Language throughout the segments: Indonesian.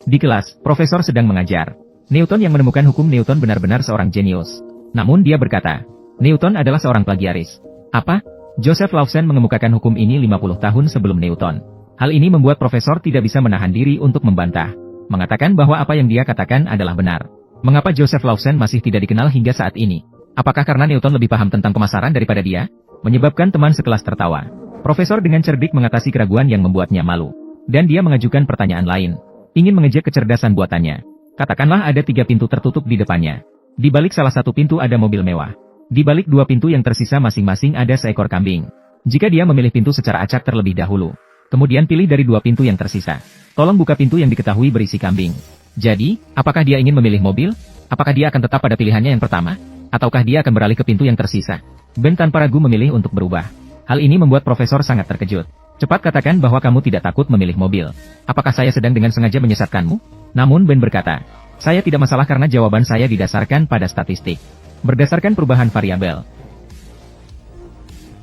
Di kelas, profesor sedang mengajar. Newton yang menemukan hukum Newton benar-benar seorang jenius. Namun dia berkata, Newton adalah seorang plagiaris. Apa? Joseph Lawson mengemukakan hukum ini 50 tahun sebelum Newton. Hal ini membuat profesor tidak bisa menahan diri untuk membantah. Mengatakan bahwa apa yang dia katakan adalah benar. Mengapa Joseph Lawson masih tidak dikenal hingga saat ini? Apakah karena Newton lebih paham tentang pemasaran daripada dia? Menyebabkan teman sekelas tertawa. Profesor dengan cerdik mengatasi keraguan yang membuatnya malu. Dan dia mengajukan pertanyaan lain. Ingin mengejek kecerdasan buatannya. Katakanlah ada 3 pintu tertutup di depannya. Di balik salah satu pintu ada mobil mewah. Di balik 2 pintu yang tersisa masing-masing ada seekor kambing. Jika dia memilih pintu secara acak terlebih dahulu, kemudian pilih dari 2 pintu yang tersisa, tolong buka pintu yang diketahui berisi kambing. Jadi, apakah dia ingin memilih mobil? Apakah dia akan tetap pada pilihannya yang pertama? Ataukah dia akan beralih ke pintu yang tersisa? Ben tanpa ragu memilih untuk berubah. Hal ini membuat profesor sangat terkejut. Cepat katakan bahwa kamu tidak takut memilih mobil. Apakah saya sedang dengan sengaja menyesatkanmu? Namun Ben berkata, saya tidak masalah karena jawaban saya didasarkan pada statistik. Berdasarkan perubahan variabel.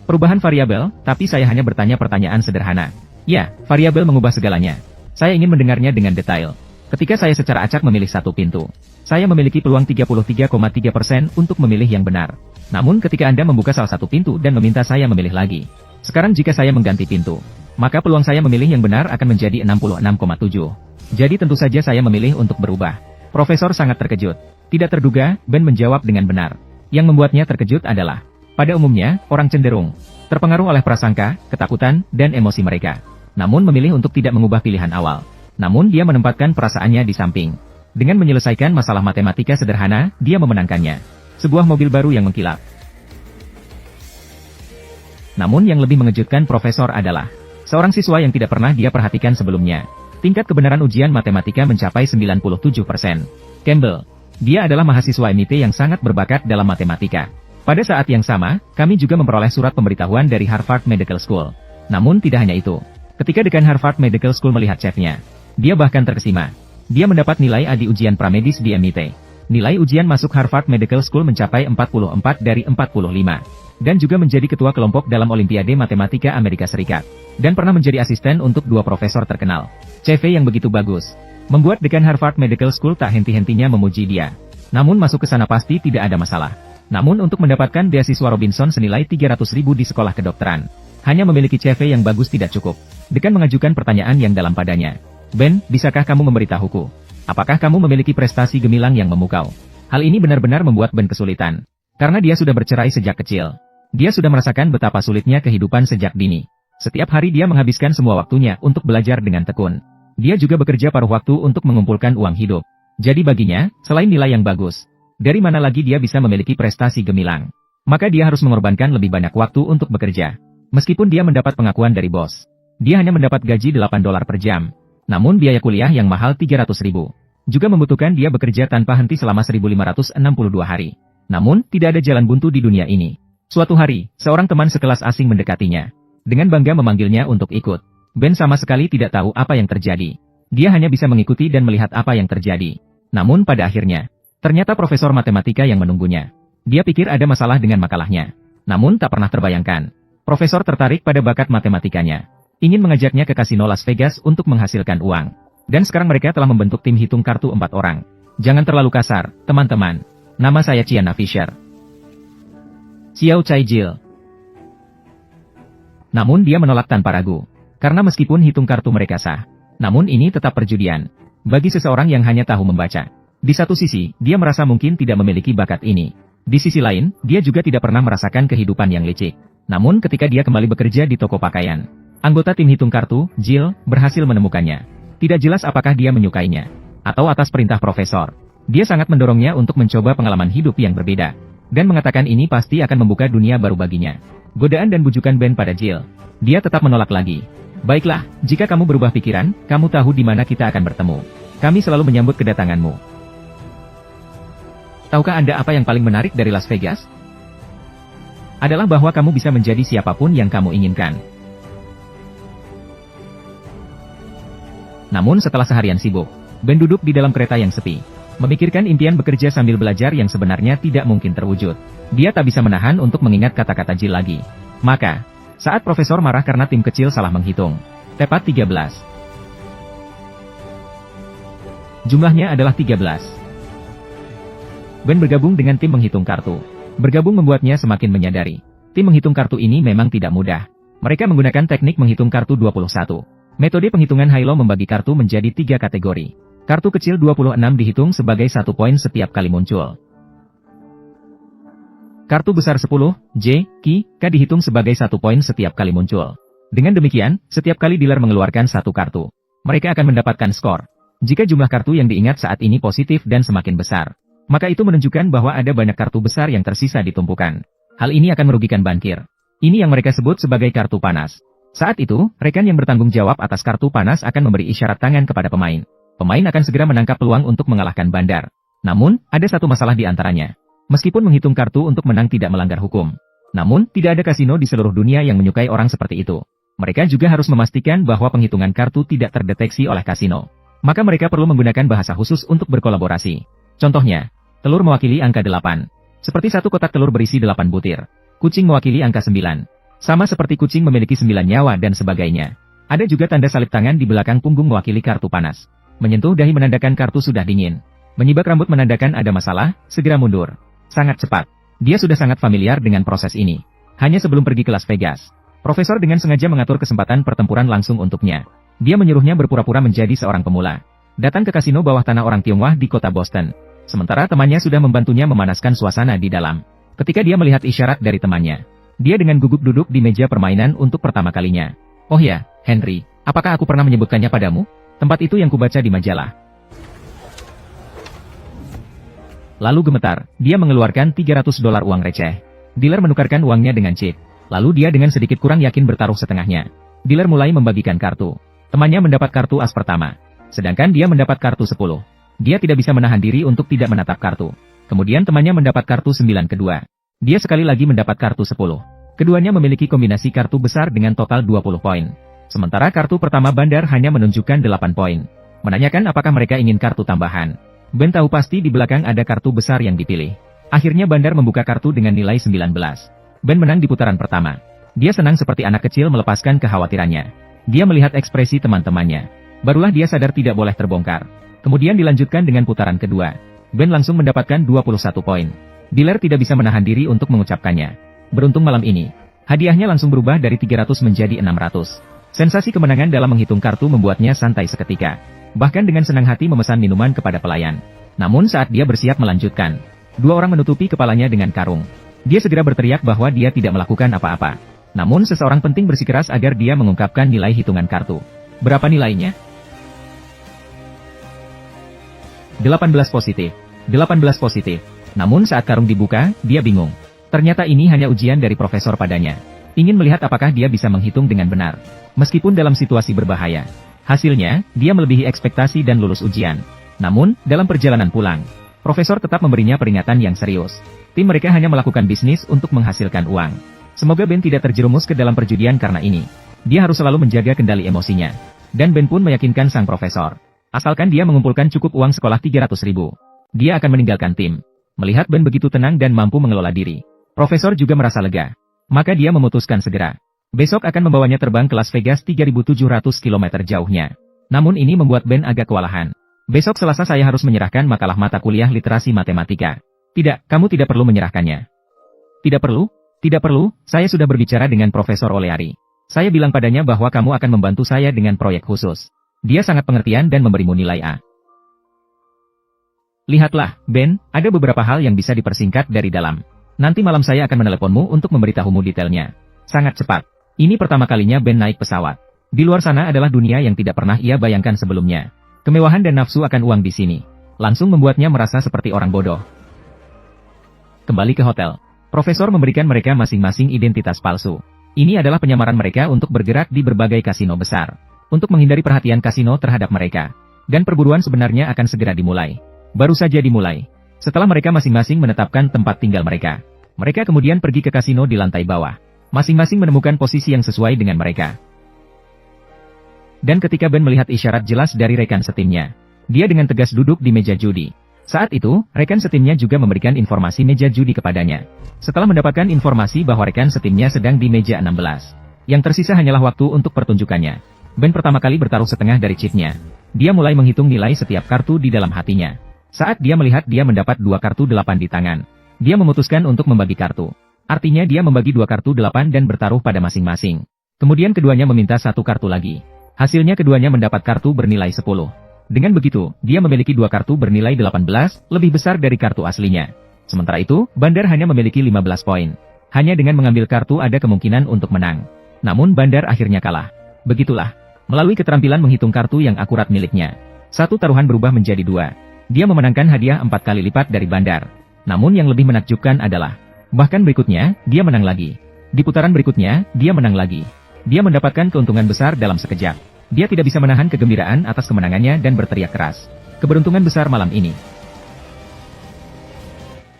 Perubahan variabel, tapi saya hanya bertanya pertanyaan sederhana. Ya, variabel mengubah segalanya. Saya ingin mendengarnya dengan detail. Ketika saya secara acak memilih satu pintu, saya memiliki peluang 33,3% untuk memilih yang benar. Namun ketika Anda membuka salah satu pintu dan meminta saya memilih lagi, sekarang jika saya mengganti pintu, maka peluang saya memilih yang benar akan menjadi 66,7. Jadi tentu saja saya memilih untuk berubah. Profesor sangat terkejut. Tidak terduga, Ben menjawab dengan benar. Yang membuatnya terkejut adalah, pada umumnya, orang cenderung terpengaruh oleh prasangka, ketakutan, dan emosi mereka. Namun memilih untuk tidak mengubah pilihan awal. Namun dia menempatkan perasaannya di samping. Dengan menyelesaikan masalah matematika sederhana, dia memenangkannya. Sebuah mobil baru yang mengkilap. Namun yang lebih mengejutkan profesor adalah, seorang siswa yang tidak pernah dia perhatikan sebelumnya. Tingkat kebenaran ujian matematika mencapai 97%. Campbell. Dia adalah mahasiswa MIT yang sangat berbakat dalam matematika. Pada saat yang sama, kami juga memperoleh surat pemberitahuan dari Harvard Medical School. Namun tidak hanya itu. Ketika dekan Harvard Medical School melihat chefnya, dia bahkan terkesima. Dia mendapat nilai A di ujian pramedis di MIT. Nilai ujian masuk Harvard Medical School mencapai 44 dari 45. Dan juga menjadi ketua kelompok dalam Olimpiade Matematika Amerika Serikat. Dan pernah menjadi asisten untuk 2 profesor terkenal. CV yang begitu bagus membuat dekan Harvard Medical School tak henti-hentinya memuji dia. Namun masuk ke sana pasti tidak ada masalah. Namun untuk mendapatkan beasiswa Robinson senilai 300.000 di sekolah kedokteran, hanya memiliki CV yang bagus tidak cukup. Dekan mengajukan pertanyaan yang dalam padanya. Ben, bisakah kamu memberitahuku? Apakah kamu memiliki prestasi gemilang yang memukau? Hal ini benar-benar membuat Ben kesulitan. Karena dia sudah bercerai sejak kecil. Dia sudah merasakan betapa sulitnya kehidupan sejak dini. Setiap hari dia menghabiskan semua waktunya untuk belajar dengan tekun. Dia juga bekerja paruh waktu untuk mengumpulkan uang hidup. Jadi baginya, selain nilai yang bagus, dari mana lagi dia bisa memiliki prestasi gemilang? Maka dia harus mengorbankan lebih banyak waktu untuk bekerja. Meskipun dia mendapat pengakuan dari bos, dia hanya mendapat gaji $8 per jam. Namun biaya kuliah yang mahal 300.000 juga membutuhkan dia bekerja tanpa henti selama 1562 hari. Namun, tidak ada jalan buntu di dunia ini. Suatu hari, seorang teman sekelas asing mendekatinya. Dengan bangga memanggilnya untuk ikut. Ben sama sekali tidak tahu apa yang terjadi. Dia hanya bisa mengikuti dan melihat apa yang terjadi. Namun pada akhirnya, ternyata profesor matematika yang menunggunya. Dia pikir ada masalah dengan makalahnya. Namun tak pernah terbayangkan. Profesor tertarik pada bakat matematikanya. Ingin mengajaknya ke kasino Las Vegas untuk menghasilkan uang. Dan sekarang mereka telah membentuk tim hitung kartu 4 orang. Jangan terlalu kasar, teman-teman. Nama saya Chiana Fisher. Xiao Chai Jil. Namun dia menolak tanpa ragu. Karena meskipun hitung kartu mereka sah, namun ini tetap perjudian. Bagi seseorang yang hanya tahu membaca. Di satu sisi, dia merasa mungkin tidak memiliki bakat ini. Di sisi lain, dia juga tidak pernah merasakan kehidupan yang licik. Namun ketika dia kembali bekerja di toko pakaian, anggota tim hitung kartu, Jill, berhasil menemukannya. Tidak jelas apakah dia menyukainya, atau atas perintah profesor. Dia sangat mendorongnya untuk mencoba pengalaman hidup yang berbeda. Dan mengatakan ini pasti akan membuka dunia baru baginya. Godaan dan bujukan Ben pada Jill. Dia tetap menolak lagi. Baiklah, jika kamu berubah pikiran, kamu tahu di mana kita akan bertemu. Kami selalu menyambut kedatanganmu. Tahukah Anda apa yang paling menarik dari Las Vegas? Adalah bahwa kamu bisa menjadi siapapun yang kamu inginkan. Namun setelah seharian sibuk, Ben duduk di dalam kereta yang sepi. Memikirkan impian bekerja sambil belajar yang sebenarnya tidak mungkin terwujud. Dia tak bisa menahan untuk mengingat kata-kata Jill lagi. Maka, saat profesor marah karena tim kecil salah menghitung. Tepat 13. Jumlahnya adalah 13. Ben bergabung dengan tim menghitung kartu. Bergabung membuatnya semakin menyadari. Tim menghitung kartu ini memang tidak mudah. Mereka menggunakan teknik menghitung kartu 21. Metode penghitungan Hilo membagi kartu menjadi 3 kategori. Kartu kecil 26 dihitung sebagai 1 poin setiap kali muncul. Kartu besar 10, J, K, K dihitung sebagai 1 poin setiap kali muncul. Dengan demikian, setiap kali dealer mengeluarkan satu kartu, mereka akan mendapatkan skor. Jika jumlah kartu yang diingat saat ini positif dan semakin besar, maka itu menunjukkan bahwa ada banyak kartu besar yang tersisa di tumpukan. Hal ini akan merugikan bankir. Ini yang mereka sebut sebagai kartu panas. Saat itu, rekan yang bertanggung jawab atas kartu panas akan memberi isyarat tangan kepada pemain. Pemain akan segera menangkap peluang untuk mengalahkan bandar. Namun, ada satu masalah di antaranya. Meskipun menghitung kartu untuk menang tidak melanggar hukum, namun tidak ada kasino di seluruh dunia yang menyukai orang seperti itu. Mereka juga harus memastikan bahwa penghitungan kartu tidak terdeteksi oleh kasino. Maka mereka perlu menggunakan bahasa khusus untuk berkolaborasi. Contohnya, telur mewakili angka 8. Seperti satu kotak telur berisi 8 butir. Kucing mewakili angka 9. Sama seperti kucing memiliki 9 nyawa dan sebagainya. Ada juga tanda salib tangan di belakang punggung mewakili kartu panas. Menyentuh dahi menandakan kartu sudah dingin. Menyibak rambut menandakan ada masalah, segera mundur. Sangat cepat. Dia sudah sangat familiar dengan proses ini. Hanya sebelum pergi ke Las Vegas, Profesor dengan sengaja mengatur kesempatan pertempuran langsung untuknya. Dia menyuruhnya berpura-pura menjadi seorang pemula. Datang ke kasino bawah tanah orang Tionghoa di kota Boston. Sementara temannya sudah membantunya memanaskan suasana di dalam. Ketika dia melihat isyarat dari temannya, dia dengan gugup duduk di meja permainan untuk pertama kalinya. Oh ya, Henry, apakah aku pernah menyebutkannya padamu? Tempat itu yang kubaca di majalah. Lalu gemetar, dia mengeluarkan $300 uang receh. Dealer menukarkan uangnya dengan chip. Lalu dia dengan sedikit kurang yakin bertaruh setengahnya. Dealer mulai membagikan kartu. Temannya mendapat kartu as pertama. Sedangkan dia mendapat kartu 10. Dia tidak bisa menahan diri untuk tidak menatap kartu. Kemudian temannya mendapat kartu 9 kedua. Dia sekali lagi mendapat kartu 10. Keduanya memiliki kombinasi kartu besar dengan total 20 poin. Sementara kartu pertama bandar hanya menunjukkan 8 poin. Menanyakan apakah mereka ingin kartu tambahan. Ben tahu pasti di belakang ada kartu besar yang dipilih. Akhirnya bandar membuka kartu dengan nilai 19. Ben menang di putaran pertama. Dia senang seperti anak kecil melepaskan kekhawatirannya. Dia melihat ekspresi teman-temannya. Barulah dia sadar tidak boleh terbongkar. Kemudian dilanjutkan dengan putaran kedua. Ben langsung mendapatkan 21 poin. Dealer tidak bisa menahan diri untuk mengucapkannya. Beruntung malam ini, hadiahnya langsung berubah dari 300 menjadi 600. Sensasi kemenangan dalam menghitung kartu membuatnya santai seketika. Bahkan dengan senang hati memesan minuman kepada pelayan. Namun saat dia bersiap melanjutkan, dua orang menutupi kepalanya dengan karung. Dia segera berteriak bahwa dia tidak melakukan apa-apa. Namun seseorang penting bersikeras agar dia mengungkapkan nilai hitungan kartu. Berapa nilainya? 18 positif. 18 positif. Namun saat karung dibuka, dia bingung. Ternyata ini hanya ujian dari profesor padanya. Ingin melihat apakah dia bisa menghitung dengan benar. Meskipun dalam situasi berbahaya. Hasilnya, dia melebihi ekspektasi dan lulus ujian. Namun, dalam perjalanan pulang, profesor tetap memberinya peringatan yang serius. Tim mereka hanya melakukan bisnis untuk menghasilkan uang. Semoga Ben tidak terjerumus ke dalam perjudian karena ini. Dia harus selalu menjaga kendali emosinya. Dan Ben pun meyakinkan sang profesor. Asalkan dia mengumpulkan cukup uang sekolah 300.000, dia akan meninggalkan tim. Melihat Ben begitu tenang dan mampu mengelola diri, profesor juga merasa lega. Maka dia memutuskan segera. Besok akan membawanya terbang ke Las Vegas 3.700 km jauhnya. Namun ini membuat Ben agak kewalahan. Besok Selasa saya harus menyerahkan makalah mata kuliah literasi matematika. Tidak, kamu tidak perlu menyerahkannya. Tidak perlu? Tidak perlu, saya sudah berbicara dengan Profesor Oleari. Saya bilang padanya bahwa kamu akan membantu saya dengan proyek khusus. Dia sangat pengertian dan memberimu nilai A. Lihatlah, Ben, ada beberapa hal yang bisa dipersingkat dari dalam. Nanti malam saya akan meneleponmu untuk memberitahumu detailnya. Sangat cepat. Ini pertama kalinya Ben naik pesawat. Di luar sana adalah dunia yang tidak pernah ia bayangkan sebelumnya. Kemewahan dan nafsu akan uang di sini langsung membuatnya merasa seperti orang bodoh. Kembali ke hotel. Profesor memberikan mereka masing-masing identitas palsu. Ini adalah penyamaran mereka untuk bergerak di berbagai kasino besar. Untuk menghindari perhatian kasino terhadap mereka. Dan perburuan sebenarnya akan segera dimulai. Baru saja dimulai. Setelah mereka masing-masing menetapkan tempat tinggal mereka. Mereka kemudian pergi ke kasino di lantai bawah. Masing-masing menemukan posisi yang sesuai dengan mereka. Dan ketika Ben melihat isyarat jelas dari rekan setimnya, dia dengan tegas duduk di meja judi. Saat itu, rekan setimnya juga memberikan informasi meja judi kepadanya. Setelah mendapatkan informasi bahwa rekan setimnya sedang di meja 16, yang tersisa hanyalah waktu untuk pertunjukannya. Ben pertama kali bertaruh setengah dari chipnya. Dia mulai menghitung nilai setiap kartu di dalam hatinya. Saat dia melihat dia mendapat 2 kartu 8 di tangan, dia memutuskan untuk membagi kartu. Artinya dia membagi 2 kartu 8 dan bertaruh pada masing-masing. Kemudian keduanya meminta 1 kartu lagi. Hasilnya keduanya mendapat kartu bernilai 10. Dengan begitu, dia memiliki 2 kartu bernilai 18, lebih besar dari kartu aslinya. Sementara itu, Bandar hanya memiliki 15 poin. Hanya dengan mengambil kartu ada kemungkinan untuk menang. Namun Bandar akhirnya kalah. Begitulah. Melalui keterampilan menghitung kartu yang akurat miliknya, 1 taruhan berubah menjadi 2. Dia memenangkan hadiah 4 kali lipat dari Bandar. Namun yang lebih menakjubkan adalah, bahkan berikutnya, dia menang lagi. Di putaran berikutnya, dia menang lagi. Dia mendapatkan keuntungan besar dalam sekejap. Dia tidak bisa menahan kegembiraan atas kemenangannya dan berteriak keras. Keberuntungan besar malam ini.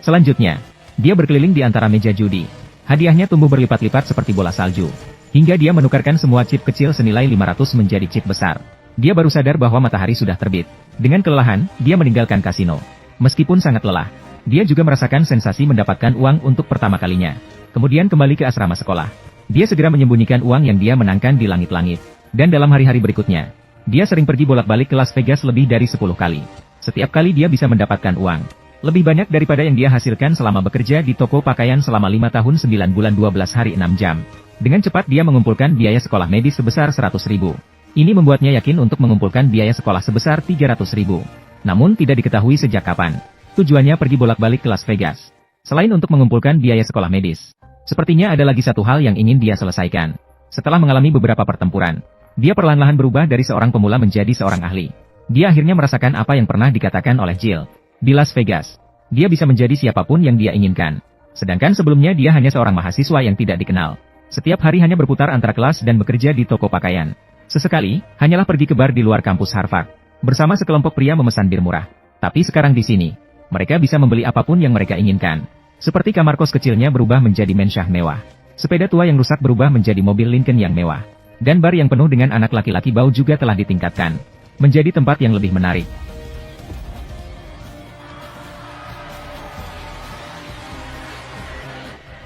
Selanjutnya, dia berkeliling di antara meja judi. Hadiahnya tumbuh berlipat-lipat seperti bola salju. Hingga dia menukarkan semua chip kecil senilai 500 menjadi chip besar. Dia baru sadar bahwa matahari sudah terbit. Dengan kelelahan, dia meninggalkan kasino. Meskipun sangat lelah, dia juga merasakan sensasi mendapatkan uang untuk pertama kalinya. Kemudian kembali ke asrama sekolah. Dia segera menyembunyikan uang yang dia menangkan di langit-langit. Dan dalam hari-hari berikutnya, dia sering pergi bolak-balik ke Las Vegas lebih dari 10 kali. Setiap kali dia bisa mendapatkan uang. Lebih banyak daripada yang dia hasilkan selama bekerja di toko pakaian selama 5 tahun 9 bulan 12 hari 6 jam. Dengan cepat dia mengumpulkan biaya sekolah medis sebesar 100.000. Ini membuatnya yakin untuk mengumpulkan biaya sekolah sebesar 300.000. Namun tidak diketahui sejak kapan. Tujuannya pergi bolak-balik ke Las Vegas. Selain untuk mengumpulkan biaya sekolah medis, sepertinya ada lagi satu hal yang ingin dia selesaikan. Setelah mengalami beberapa pertempuran, dia perlahan-lahan berubah dari seorang pemula menjadi seorang ahli. Dia akhirnya merasakan apa yang pernah dikatakan oleh Jill. Di Las Vegas, dia bisa menjadi siapapun yang dia inginkan. Sedangkan sebelumnya dia hanya seorang mahasiswa yang tidak dikenal. Setiap hari hanya berputar antara kelas dan bekerja di toko pakaian. Sesekali, hanyalah pergi ke bar di luar kampus Harvard. Bersama sekelompok pria memesan bir murah. Tapi sekarang di sini, mereka bisa membeli apapun yang mereka inginkan. Seperti kamar kos kecilnya berubah menjadi mansyah mewah. Sepeda tua yang rusak berubah menjadi mobil Lincoln yang mewah. Dan bar yang penuh dengan anak laki-laki bau juga telah ditingkatkan. Menjadi tempat yang lebih menarik.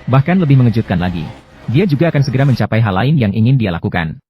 Bahkan lebih mengejutkan lagi, dia juga akan segera mencapai hal lain yang ingin dia lakukan.